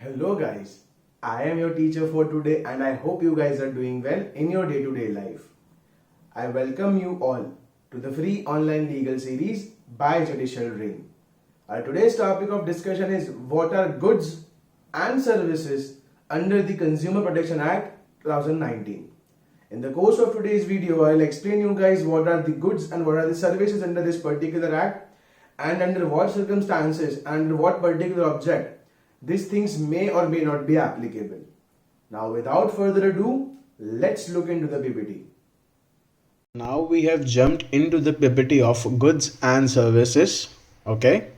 Hello guys, I am your teacher for today and I hope you guys are doing well in your day-to-day life. I welcome you all to the free online legal series by Judicial Ring. Our today's topic of discussion is what are goods and services under the Consumer Protection Act 2019. In the course of today's video, I'll explain you guys what are the goods and what are the services under this particular act and under what circumstances and what particular object these things may or may not be applicable. Now without further ado, let's look into the PPT. Now we have jumped into the PPT of goods and services. Okay.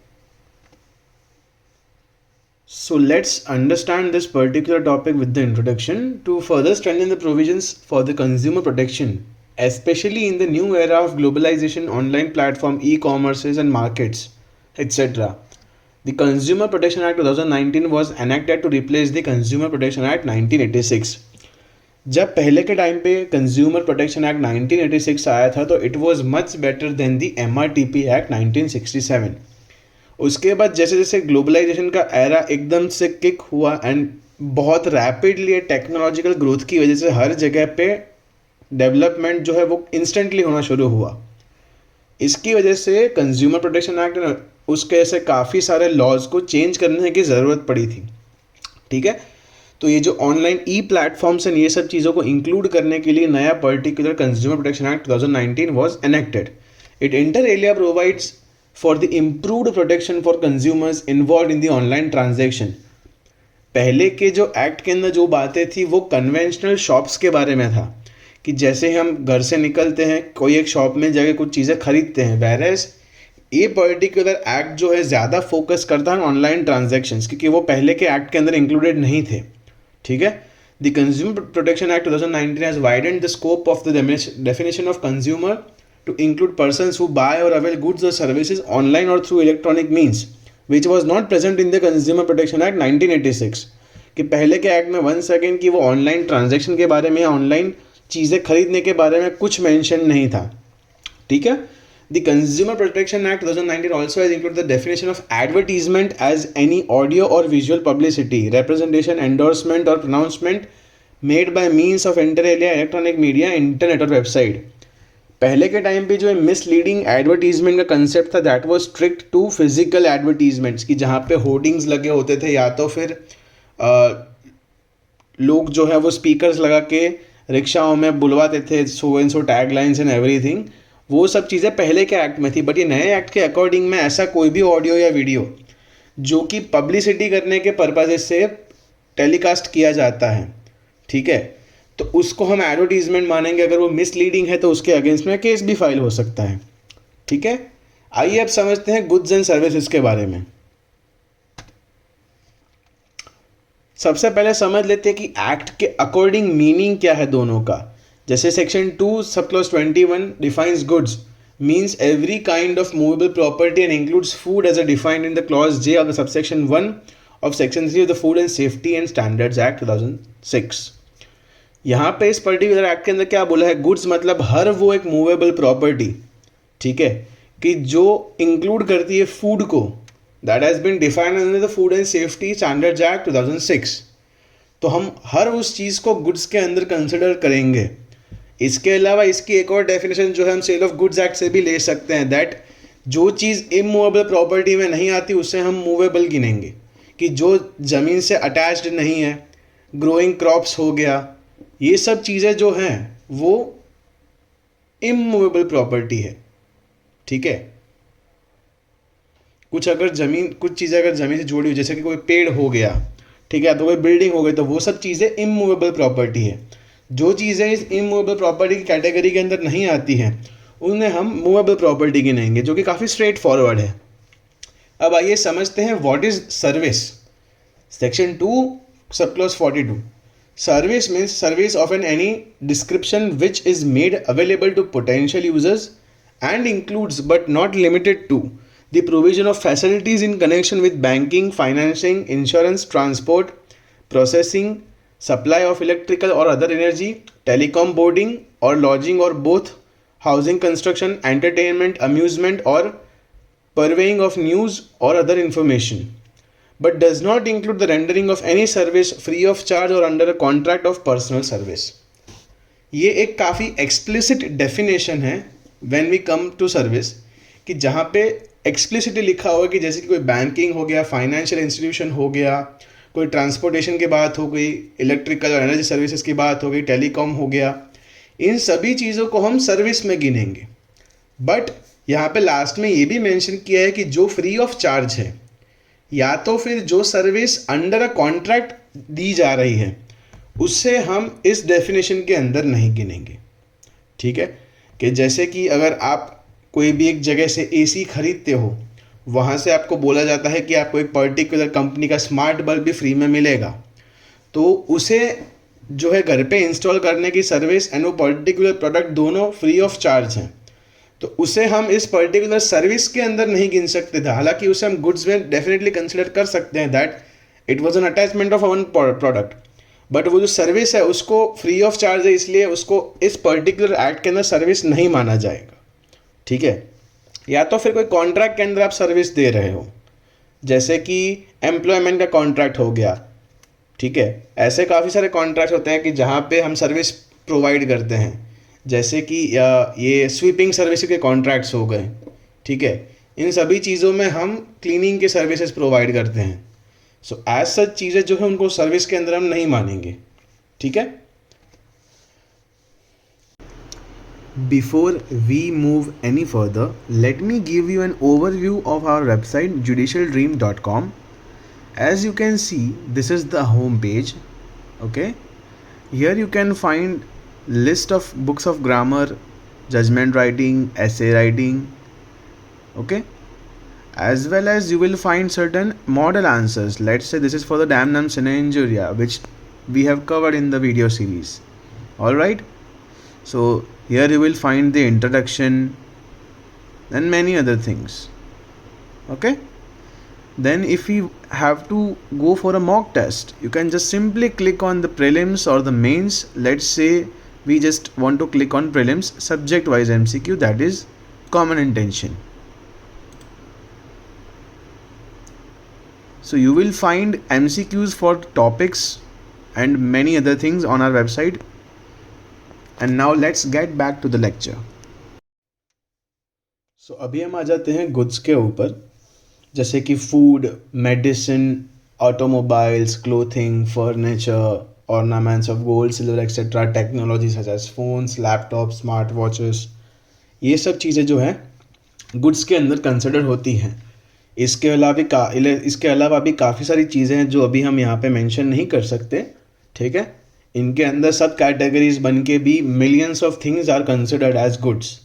So let's understand this particular topic with the introduction to further strengthen the provisions for the consumer protection, especially in the new era of globalization, online platform, e-commerces and markets, etc. The Consumer Protection Act 2019 was enacted to replace the Consumer Protection Act 1986. जब पहले के time पे consumer protection act 1986 आया था तो it was much better than the MRTP act 1967. उसके बाद जैसे जैसे ग्लोबलाइजेशन का एरा एकदम से किक हुआ एंड बहुत रैपिडली टेक्नोलॉजिकल ग्रोथ की वजह से हर जगह पे डेवलपमेंट जो है वो इंस्टेंटली होना शुरू हुआ. इसकी वजह से कंज्यूमर प्रोटेक्शन एक्ट उसके ऐसे काफ़ी सारे लॉज को चेंज करने की ज़रूरत पड़ी थी. ठीक है, तो ये जो ऑनलाइन ई प्लेटफॉर्म्स एंड ये सब चीज़ों को इंक्लूड करने के लिए नया particular consumer protection act 2019 was enacted. It inter alia provides for the improved protection for consumers involve in the online transaction. पहले के जो एक्ट के अंदर जो बातें थी वो कन्वेंशनल शॉप्स के बारे में था कि जैसे हम घर से निकलते हैं कोई एक शॉप में जाके कुछ चीज़ें खरीदते हैं, वेरएज ये पर्टिकुलर एक्ट जो है ज़्यादा फोकस करता है ऑनलाइन ट्रांजैक्शंस क्योंकि वो पहले के एक्ट के अंदर इंक्लूडेड नहीं थे. ठीक है, the consumer protection act 2019 has widened the scope of the definition of consumer to include persons who buy or avail goods or services online or through electronic means which was not present in the consumer protection act 1986. कि पहले के act में 1 second की वो online transaction के बारे में या ऑनलाइन चीज़ें खरीदने के बारे में कुछ मेंशन नहीं था. ठीक है, The Consumer Protection Act 2019 also has included the definition of advertisement as any audio or visual publicity, representation, endorsement or pronouncement made by means of inter alia electronic media, internet और website. पहले के time पे जो misleading advertisement का concept था that was strict to physical advertisements कि जहाँ पे होर्डिंग्स लगे होते थे या तो फिर लोग जो है वो स्पीकर्स लगा के रिक्शाओं में बुलवाते थे so and so tag lines and everything. वो सब चीज़ें पहले के एक्ट में थी, बट ये नए एक्ट के अकॉर्डिंग में ऐसा कोई भी ऑडियो या वीडियो जो कि पब्लिसिटी करने के पर्पज से टेलीकास्ट किया जाता है, ठीक है, तो उसको हम एडवर्टीजमेंट मानेंगे. अगर वो मिसलीडिंग है तो उसके अगेंस्ट में केस भी फाइल हो सकता है. ठीक है, आइए अब समझते हैं गुड्स एंड सर्विसेज के बारे में. सबसे पहले समझ लेते हैं कि एक्ट के अकॉर्डिंग मीनिंग क्या है दोनों का. जैसे section 2 sub clause 21 defines goods means every kind of movable property and includes food as a defined in the clause J of the subsection 1 of section 3 of the food and safety and standards act 2006. यहाँ पे इस particular act के अंदर क्या बोला है, goods मतलब हर वो एक मूवेबल प्रॉपर्टी, ठीक है, कि जो इंक्लूड करती है फूड को, that has been defined under the food and safety standards act 2006. तो हम हर उस चीज़ को गुड्स के अंदर कंसिडर करेंगे. इसके अलावा इसकी एक और डेफिनेशन जो है हम सेल ऑफ गुड्स एक्ट से भी ले सकते हैं, दैट जो चीज़ इमूवेबल प्रॉपर्टी में नहीं आती उसे हम मूवेबल गिनेंगे. कि जो ज़मीन से अटैच्ड नहीं है, ग्रोइंग क्रॉप्स हो गया, ये सब चीज़ें जो हैं वो इमूवेबल प्रॉपर्टी है. ठीक है, कुछ चीज़ें अगर ज़मीन से जुड़ी हुई, जैसे कि कोई पेड़ हो गया, ठीक है, तो कोई बिल्डिंग हो गई, तो वो सब चीज़ें इमूवेबल प्रॉपर्टी है. जो चीज़ें इस इमूवेबल प्रॉपर्टी की कैटेगरी के अंदर नहीं आती हैं उन्हें हम मूवेबल प्रॉपर्टी गिनेंगे, जो कि काफ़ी स्ट्रेट फॉरवर्ड है. अब आइए समझते हैं what is service. Section 2 sub clause 42. Service means service of an any description which is made available to potential users and includes but not limited to the provision of facilities in connection with banking, financing, insurance, transport, processing, supply of electrical or other energy, telecom, boarding or lodging or both, housing, construction, entertainment, amusement or purveying of news or other information. but does not include the rendering of any service free of charge or under a contract of personal service. ये एक काफ़ी explicit definition है when we come to service, कि जहाँ पे explicitly लिखा होगा कि जैसे कि कोई बैंकिंग हो गया, फाइनेंशियल इंस्टीट्यूशन हो गया, कोई ट्रांसपोर्टेशन की बात हो गई, इलेक्ट्रिकल और एनर्जी सर्विसेज की बात हो गई, टेलीकॉम हो गया, इन सभी चीज़ों को हम सर्विस में गिनेंगे. बट यहाँ पे लास्ट में ये भी मेंशन किया है कि जो फ्री ऑफ चार्ज है या तो फिर जो सर्विस अंडर अ कॉन्ट्रैक्ट दी जा रही है, उससे हम इस डेफिनेशन के अंदर नहीं गिनेंगे. ठीक है, कि जैसे कि अगर आप कोई भी एक जगह से एसी खरीदते हो, वहाँ से आपको बोला जाता है कि आपको एक पर्टिकुलर कंपनी का स्मार्ट बल्ब भी फ्री में मिलेगा, तो उसे जो है घर पे इंस्टॉल करने की सर्विस एंड वो पर्टिकुलर प्रोडक्ट दोनों फ्री ऑफ चार्ज हैं, तो उसे हम इस पर्टिकुलर सर्विस के अंदर नहीं गिन सकते थे. हालांकि उसे हम गुड्स में डेफिनेटली कंसिडर कर सकते हैं that it was an attachment of one product, but वो जो सर्विस है उसको फ्री ऑफ चार्ज है, इसलिए उसको इस पर्टिकुलर एक्ट के अंदर सर्विस नहीं माना जाएगा. ठीक है, या तो फिर कोई कॉन्ट्रैक्ट के अंदर आप सर्विस दे रहे हो, जैसे कि एम्प्लॉयमेंट का कॉन्ट्रैक्ट हो गया. ठीक है, ऐसे काफ़ी सारे कॉन्ट्रैक्ट होते हैं कि जहाँ पे हम सर्विस प्रोवाइड करते हैं, जैसे कि ये स्वीपिंग सर्विस के कॉन्ट्रैक्ट्स हो गए. ठीक है, इन सभी चीज़ों में हम क्लीनिंग के सर्विसेज प्रोवाइड करते हैं. सो एज सच चीज़ें जो है उनको सर्विस के अंदर हम नहीं मानेंगे. ठीक है, before we move any further, let me give you an overview of our website judicialdream.com. As you can see, this is the home page. Okay, here you can find list of books of grammar, judgment writing, essay writing. Okay, as well as you will find certain model answers. Let's say this is for the damnum sine injuria, which we have covered in the video series. All right, so here you will find the introduction and many other things. Okay, then if you have to go for a mock test, you can just simply click on the prelims or the mains. Let's say we just want to click on prelims subject wise MCQ, that is common intention. So you will find MCQs for topics and many other things on our website. And now let's get back to the lecture. So अभी हम आ जाते हैं goods के ऊपर, जैसे कि food, medicine, automobiles, clothing, furniture, ornaments of gold, silver, etc., technology such as phones, laptops, smart watches, ये सब चीज़ें जो हैं गुड्स के अंदर कंसिडर होती हैं. इसके अलावा भी काफ़ी सारी चीज़ें हैं जो अभी हम यहाँ पे मेंशन नहीं कर सकते. ठीक है, इनके अंदर सब कैटेगरीज बन के भी millions of things are considered as goods.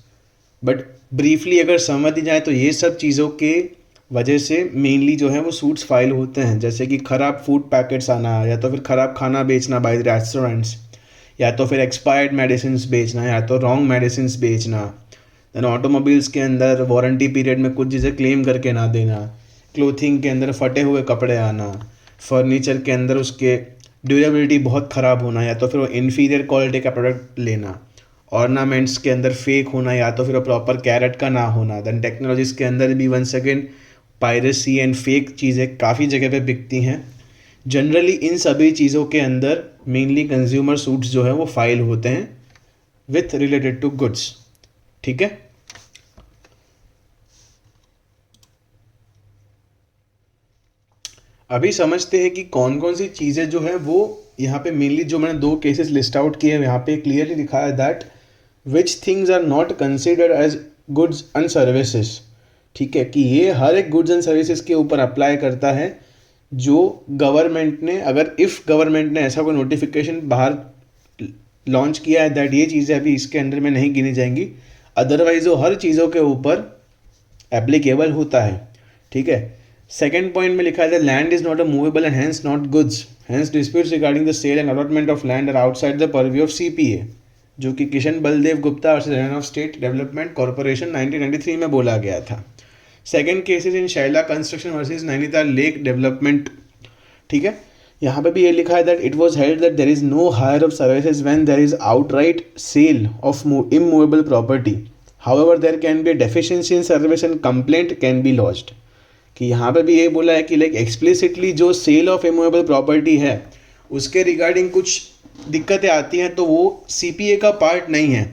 But briefly अगर समझ जाए तो ये सब चीज़ों के वजह से मेनली जो है वो सूट्स फाइल होते हैं, जैसे कि ख़राब फूड पैकेट्स आना, या तो फिर ख़राब खाना बेचना बाय द रेस्टोरेंट्स, या तो फिर एक्सपायर्ड मेडिसिन बेचना, या तो रॉन्ग मेडिसिन बेचना. देन ऑटोमोबाइल्स के अंदर वारंटी पीरियड में कुछ चीज़ें क्लेम करके ना देना, क्लोथिंग के अंदर फटे हुए कपड़े आना, फर्नीचर के अंदर उसके ड्यूरेबिलिटी बहुत ख़राब होना, या तो फिर वो इन्फीरियर क्वालिटी का प्रोडक्ट लेना, ऑर्नामेंट्स के अंदर फेक होना, या तो फिर वो प्रॉपर कैरेट का ना होना. देन टेक्नोलॉजीज़ के अंदर भी once again piracy and fake चीज़ें काफ़ी जगह पे बिकती हैं. जनरली इन सभी चीज़ों के अंदर मेनली कंज्यूमर सूट्स जो है वो फाइल होते हैं विथ रिलेटेड टू गुड्स. ठीक है, अभी समझते हैं कि कौन कौन सी चीज़ें जो है वो यहाँ पे मेनली जो मैंने 2 केसेस लिस्ट आउट किए हैं, यहाँ पे क्लियरली लिखा है that which things are not considered as goods and services. ठीक है, कि ये हर एक गुड्स एंड सर्विसेज के ऊपर अप्लाई करता है जो गवर्नमेंट ने, अगर इफ़ गवर्नमेंट ने ऐसा कोई नोटिफिकेशन बाहर लॉन्च किया है दैट ये चीज़ें अभी इसके अंदर में नहीं गिनी जाएंगी, अदरवाइज वो हर चीज़ों के ऊपर एप्लीकेबल होता है. ठीक है, सेकेंड पॉइंट में लिखा है that land is not a movable and hence not goods, hence disputes regarding the sale and allotment of land are outside the purview of CPA, जो कि Kishan Baldev Gupta versus land of state development corporation 1993 में बोला गया था. Second cases in Shaila construction versus Nainital lake development. ठीक है, यहाँ पे भी ये लिखा है that it was held that there is no higher of services when there is outright sale of immovable property. However there can be deficiency in service and complaint can be lodged. कि यहाँ पे भी ये बोला है कि like explicitly जो sale of immovable property है उसके रिगार्डिंग कुछ दिक्कतें आती हैं तो वो CPA का पार्ट नहीं है।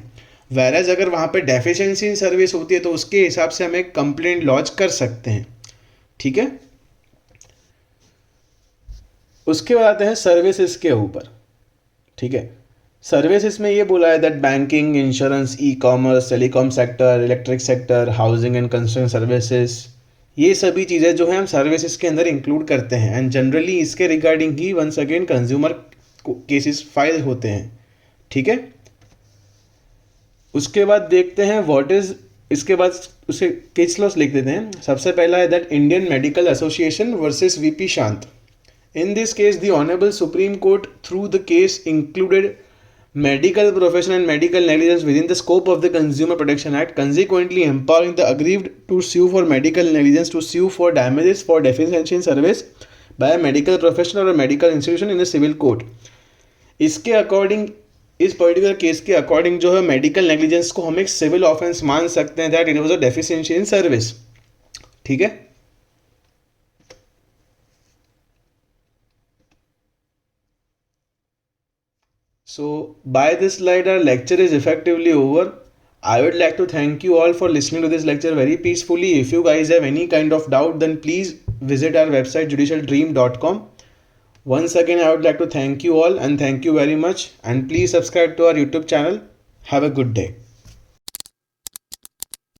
वैराज अगर वहाँ पे डेफिशिएंसी इन सर्विस होती है तो उसके हिसाब से हमें कंप्लेंट लॉन्च कर सकते हैं, ठीक है। उसके बाद आते हैं सर्विसेज के ऊपर, ठीक है। सर्विसेज में ये बोला है that banking, insurance, e-commerce, telecom sector, electric sector, housing and construction services, ये सभी चीज़ें जो हैं हम सर्विसेज के अंदर इंक्लूड करते हैं एंड जनरली इसके रिगार्डिंग ही once again consumer cases file होते हैं, ठीक है। उसके बाद देखते हैं व्हाट इज, इसके बाद उसे केस लॉस लिख देते हैं। सबसे पहला है that Indian medical association versus VP शांत। In this case, the Honorable Supreme Court, through the case, included medical profession and medical negligence within the scope of the Consumer Protection Act, consequently empowering the aggrieved to sue for medical negligence, to sue for damages for deficiency in service by a medical professional or a medical institution in a civil court. इसके according, इस particular case के according जो है medical negligence को हम एक civil offence मान सकते हैं that it was a deficiency in service, ठीक है। So by this slide our lecture is effectively over. I would like to thank you all for listening to this lecture very peacefully. If you guys have any kind of doubt then please visit our website judicialdream.com. Once again I would like to thank you all and thank you very much, and please subscribe to our YouTube channel. Have a good day.